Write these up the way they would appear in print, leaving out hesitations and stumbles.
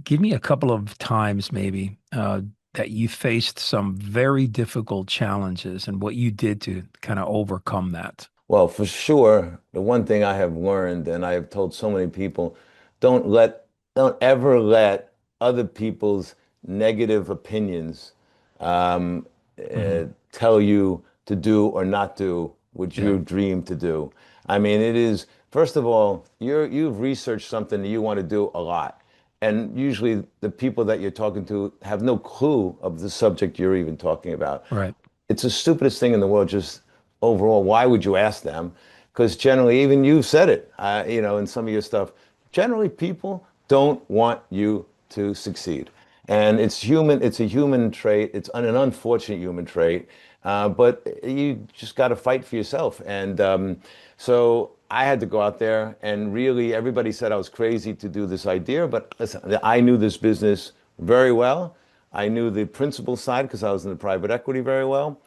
give me a couple of times maybe that you faced some very difficult challenges and what you did to kind of overcome that. Well, for sure, the one thing I have learned, and I have told so many people, don't let, don't ever let other people's negative opinions um, Hmm. tell you to do or not do what Yeah. you dream to do. I mean, it is, first of all, you've researched something that you want to do a lot. And usually the people that you're talking to have no clue of the subject you're even talking about. Right. It's the stupidest thing in the world, just overall. Why would you ask them? Because generally, even you said it, in some of your stuff, generally people don't want you to succeed. And it's human, it's a human trait, it's an unfortunate human trait, but you just got to fight for yourself. And so I had to go out there and really, everybody said I was crazy to do this idea, but listen, I knew this business very well. I knew the principal side because I was in the private equity very well.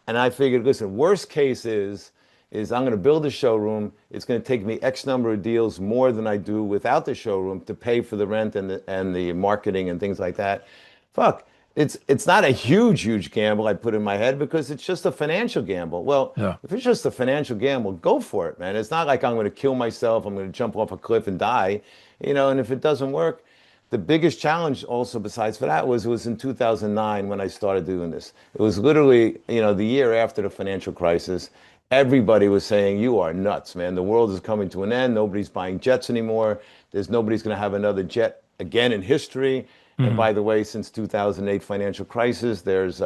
And I figured, listen, worst case is I'm going to build a showroom. It's going to take me X number of deals more than I do without the showroom to pay for the rent and the marketing and things like that. Fuck, it's not a huge gamble I put in my head because it's just a financial gamble. Well, Yeah. if it's just a financial gamble, go for it, man. It's not like I'm going to kill myself. I'm going to jump off a cliff and die, and if it doesn't work, the biggest challenge also besides for that was in 2009 when I started doing this. It was literally, the year after the financial crisis. Everybody was saying, "You are nuts, man. The world is coming to an end. Nobody's buying jets anymore. Nobody's going to have another jet again in history." And Hmm. by the way, since 2008 financial crisis, there is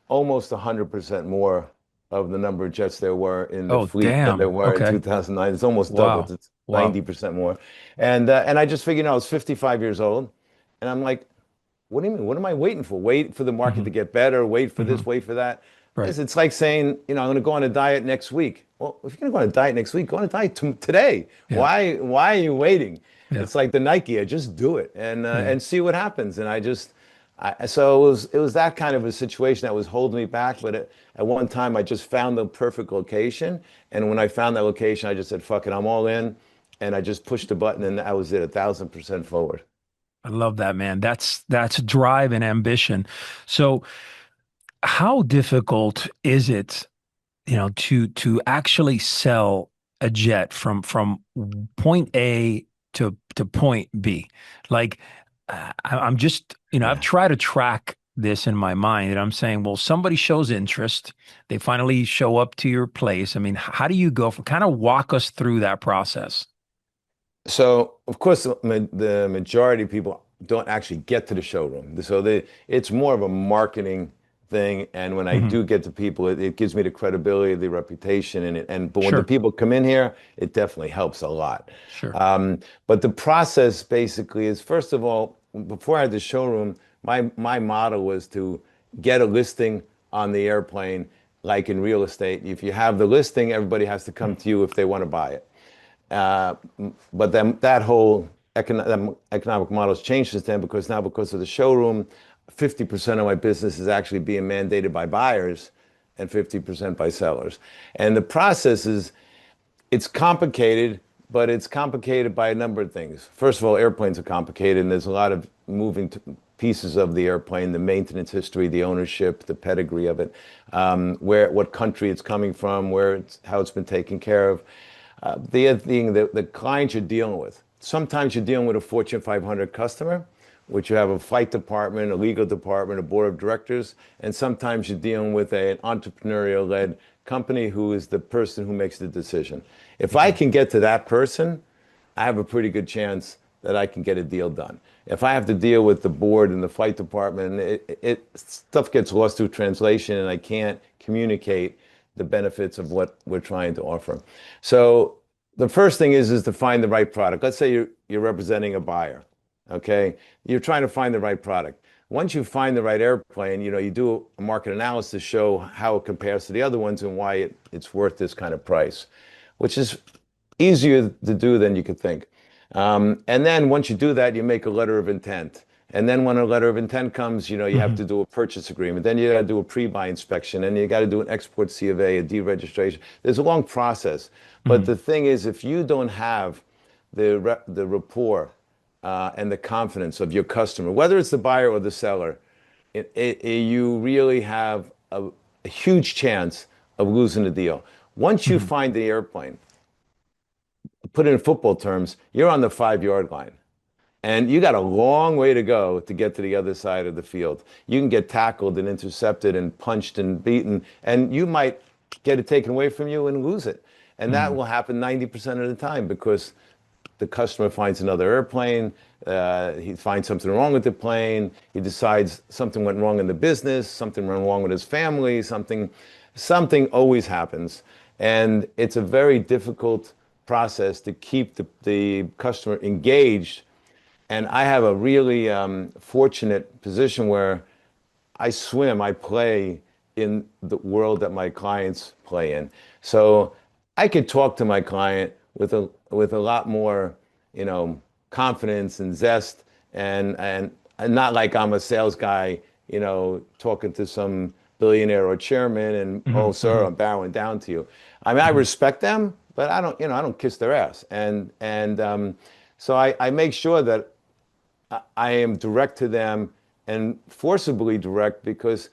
almost 100% more of the number of jets there were in the Oh, fleet than there damn. were in Okay. 2009. It's almost doubled. Wow. It's Wow. 90% more. And I just figured, I was 55 years old, and I'm like, what do you mean? What am I waiting for? Wait for the market Hmm. to get better, wait for Hmm. this, wait for that. Right. It's like saying, I'm going to go on a diet next week. Well, if you're going to go on a diet next week, go on a diet today. Yeah. Why are you waiting? Yeah. It's like the Nike, just do it Yeah. and see what happens. And so it was that kind of a situation that was holding me back. But at one time, I just found the perfect location. And when I found that location, I just said, fuck it, I'm all in. And I just pushed the button and that was it, 1,000% forward. I love that, man. That's drive and ambition. So how difficult is it, to actually sell a jet from point A to point B? Like, I'm just, I've Yeah. tried to track this in my mind, and I'm saying, well, somebody shows interest, they finally show up to your place. I mean, how do you go from kind of walk us through that process? So, of course, the majority of people don't actually get to the showroom. It's more of a marketing thing. And when I Hmm. do get to people, it gives me the credibility, the reputation, but when the Sure, people come in here, it definitely helps a lot. sure. But the process basically is, first of all, before I had the showroom, my motto was to get a listing on the airplane, like in real estate. If you have the listing, everybody has to come to you if they want to buy it. Uh, but then that whole economic model has changed since then because now, because of the showroom, 50% of my business is actually being mandated by buyers and 50% by sellers. And the process it's complicated, but it's complicated by a number of things. First of all, airplanes are complicated, and there's a lot of moving pieces of the airplane, the maintenance history, the ownership, the pedigree of it, what country it's coming from, how it's been taken care of. The other thing, the clients you're dealing with. Sometimes you're dealing with a Fortune 500 customer, which you have a flight department, a legal department, a board of directors, and sometimes you're dealing with an entrepreneurial-led company who is the person who makes the decision. If I Mhm. can get to that person, I have a pretty good chance that I can get a deal done. If I have to deal with the board and the flight department, stuff gets lost through translation, and I can't communicate the benefits of what we're trying to offer. So the first thing is to find the right product. Let's say you're representing a buyer, okay? You're trying to find the right product. Once you find the right airplane, you do a market analysis to show how it compares to the other ones and why it's worth this kind of price, which is easier to do than you could think. And then once you do that, you make a letter of intent. And then when a letter of intent comes, you have Mhm. to do a purchase agreement. Then you got to do a pre-buy inspection, and you got to do an export C of A, a deregistration. There's a long process. But Mhm. the thing is, if you don't have the rapport and the confidence of your customer, whether it's the buyer or the seller, you really have a huge chance of losing the deal. Once you Hmm. find the airplane, put it in football terms, you're on the 5 yard line. And you got a long way to go to get to the other side of the field. You can get tackled and intercepted and punched and beaten, and you might get it taken away from you and lose it. And that Hmm. will happen 90% of the time because the customer finds another airplane, he finds something wrong with the plane, he decides something went wrong in the business, something went wrong with his family, something always happens. And it's a very difficult process to keep the customer engaged. And I have a really fortunate position where I play in the world that my clients play in. So I could talk to my client with a lot more, confidence and zest, and not like I'm a sales guy, talking to some billionaire or chairman and, Hmm. oh, sir, Hmm. I'm bowing down to you. I mean, I Hmm. respect them, but I don't kiss their ass. And so I make sure that I am direct to them and forcibly direct because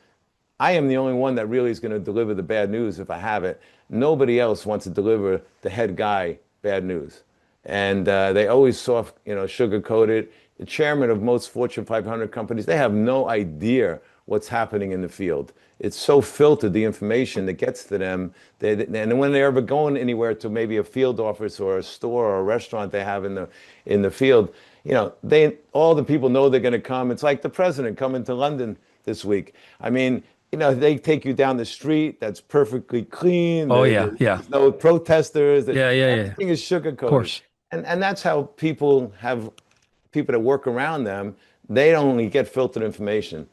I am the only one that really is going to deliver the bad news if I have it. Nobody else wants to deliver the head guy bad news. And they always sugarcoat it. The chairman of most Fortune 500 companies, they have no idea what's happening in the field. It's so filtered, the information that gets to them. And when they're ever going anywhere to maybe a field office or a store or a restaurant they have in the field, all the people know they're going to come. It's like the president coming to London this week. I mean, they take you down the street that's perfectly clean. Oh yeah, yeah, There's no protesters. yeah, yeah, yeah. Of Everything is sugarcoated. course. And that's how people that work around them, they only get filtered information.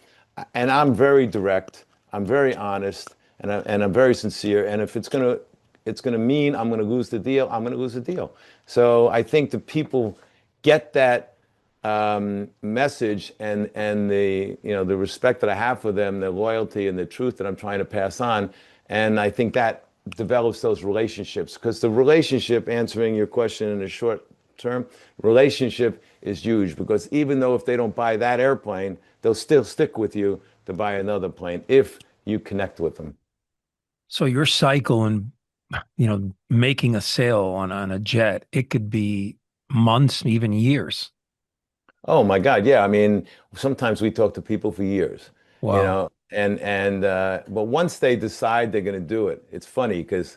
And I'm very direct. I'm very honest, and I'm very sincere. And if it's gonna mean I'm gonna lose the deal, I'm gonna lose the deal. So I think the people get that message and the respect that I have for them, the loyalty and the truth that I'm trying to pass on, and I think that develops those relationships because the relationship, answering your question in a short term, relationship is huge because even though if they don't buy that airplane, they'll still stick with you to buy another plane if you connect with them. So your cycle and making a sale on a jet, it could be months, even years. Oh my God, yeah. I mean, sometimes we talk to people for years, Wow. but once they decide they're going to do it, it's funny because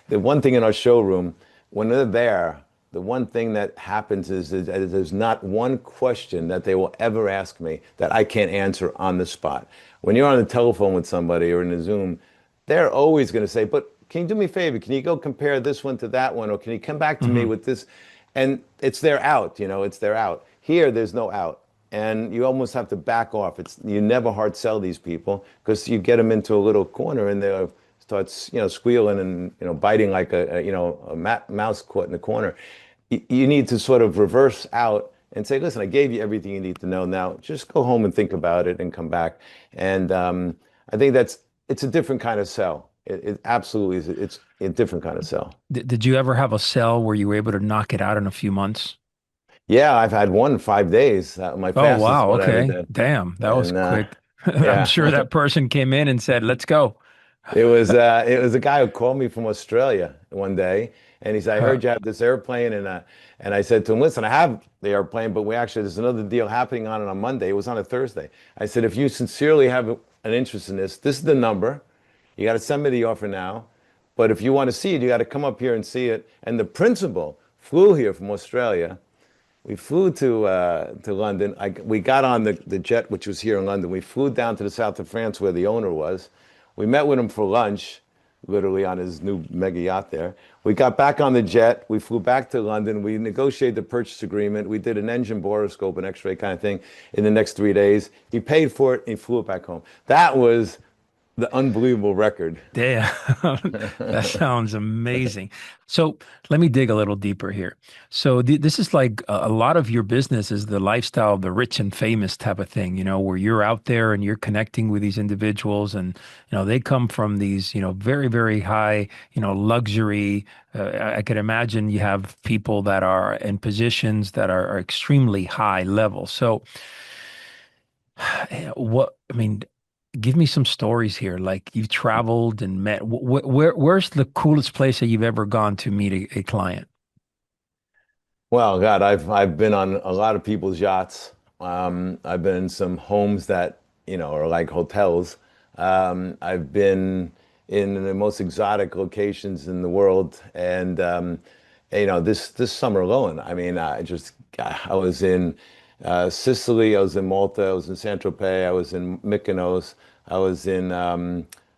the one thing in our showroom, when they're there, the one thing that happens is that there's not one question that they will ever ask me that I can't answer on the spot. When you're on the telephone with somebody or in a Zoom, they're always going to say, "But can you do me a favor? Can you go compare this one to that one, or can you come back to me Hmm. with this?" And it's their out, it's their out. Here, there's no out, and you almost have to back off. You never hard sell these people because you get them into a little corner and they starts squealing and biting like a mouse caught in the corner. You need to sort of reverse out and say, listen, I gave you everything you need to know. Now just go home and think about it and come back. And I think it's a different kind of sell. It absolutely is. It's a different kind of sell. Did you ever have a sale where you were able to knock it out in a few months? Yeah, I've had one in 5 days. My Oh, fastest wow. one I ever Okay. did. Damn, that was And quick. I'm yeah, sure that person came in and said, "Let's go." it was a guy who called me from Australia one day, and he said, "I Huh. heard you have this airplane," and I said to him, "Listen, I have the airplane, but there's another deal happening on it on Monday. It was on a Thursday." I said, "If you sincerely have an interest in this is the number. You got to send me the offer now. But if you want to see it, you got to come up here and see it." And the principal flew here from Australia. We flew to London. We got on the jet, which was here in London. We flew down to the south of France where the owner was. We met with him for lunch, literally on his new mega yacht there. We got back on the jet. We flew back to London. We negotiated the purchase agreement. We did an engine borescope, an X-ray kind of thing in the next 3 days. He paid for it. And he flew it back home. That was the unbelievable record. Damn, that sounds amazing. So let me dig a little deeper here. So this is like a lot of your business is the lifestyle of the rich and famous type of thing, where you're out there and you're connecting with these individuals, and they come from these, very, very high, luxury. I could imagine you have people that are in positions that are extremely high level. So what I mean, give me some stories here. Like you've traveled and met. Where's the coolest place that you've ever gone to meet a client? Well, God, I've been on a lot of people's yachts. I've been in some homes that, are like hotels. I've been in the most exotic locations in the world, and this summer alone, I mean, I was in Sicily, I was in Malta, I was in Saint-Tropez, I was in Mykonos, I was in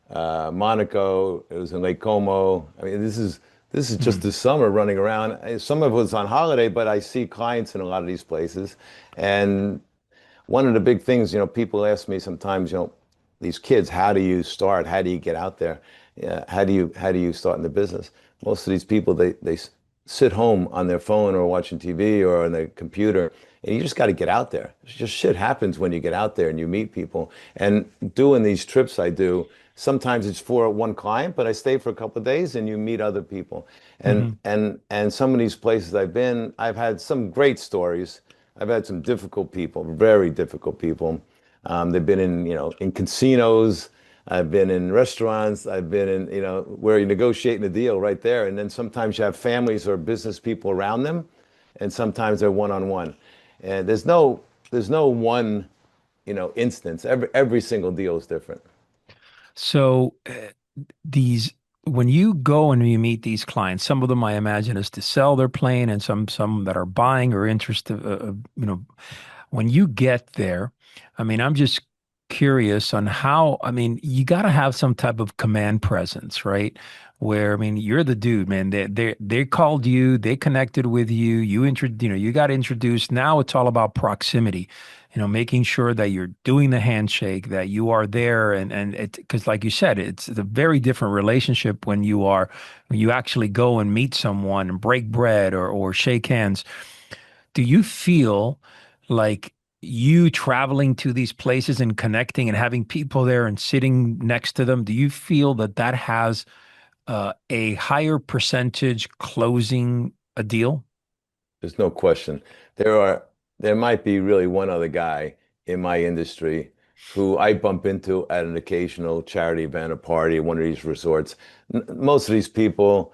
Monaco, it was in Lake Como. I mean, this is just Mhm. the summer running around. Some of it was on holiday, but I see clients in a lot of these places. And one of the big things, people ask me sometimes, these kids, how do you start? How do you get out there? Yeah, how do you start in the business? Most of these people, they sit home on their phone or watching TV or on their computer, and you just got to get out there. Just shit happens when you get out there and you meet people. And doing these trips I do, sometimes it's for one client, but I stay for a couple of days and you meet other people. And Mhm. and some of these places I've been, I've had some great stories. I've had some difficult people, very difficult people. They've been in casinos. I've been in restaurants. I've been in, where you're negotiating a deal right there. And then sometimes you have families or business people around them, and sometimes they're one-on-one. And there's no one, instance. Every single deal is different. So these when you go and you meet these clients, some of them I imagine is to sell their plane, and some that are buying or interested. When you get there, I mean, I'm just curious on how. I mean, you got to have some type of command presence, right? Where I mean, you're the dude, man. They called you, they connected with you, you got introduced. Now it's all about proximity, making sure that you're doing the handshake, that you are there, and it because like you said, it's a very different relationship when you actually go and meet someone and break bread or shake hands. Do you feel like you traveling to these places and connecting and having people there and sitting next to them, do you feel that that has a higher percentage closing a deal? There's no question. There are there might be really one other guy in my industry who I bump into at an occasional charity event, a party, one of these resorts. Most of these people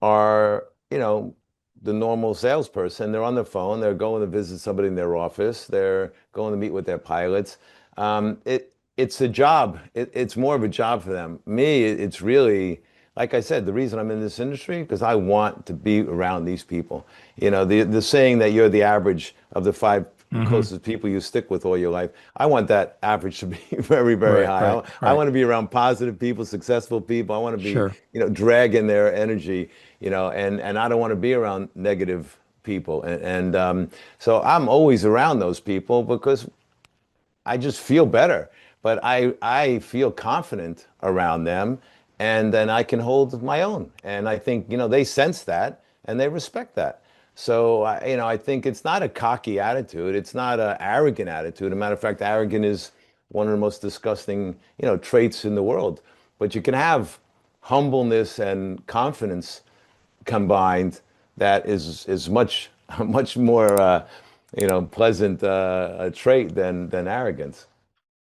are, the normal salesperson. They're on the phone. They're going to visit somebody in their office. They're going to meet with their pilots. It's a job. It's more of a job for them. Me, it's really, like I said, the reason I'm in this industry because I want to be around these people. The saying that you're the average of the five Hmm. closest people you stick with all your life. I want that average to be very, very Right, high. right, I right. want to be around positive people, successful people. I want to be, Sure. dragging their energy, and I don't want to be around negative people. So I'm always around those people because I just feel better. But I feel confident around them, and then I can hold my own. And I think, they sense that and they respect that. So I think it's not a cocky attitude. It's not an arrogant attitude. As a matter of fact, arrogant is one of the most disgusting, traits in the world. But you can have humbleness and confidence combined that is much much more pleasant trait than arrogance.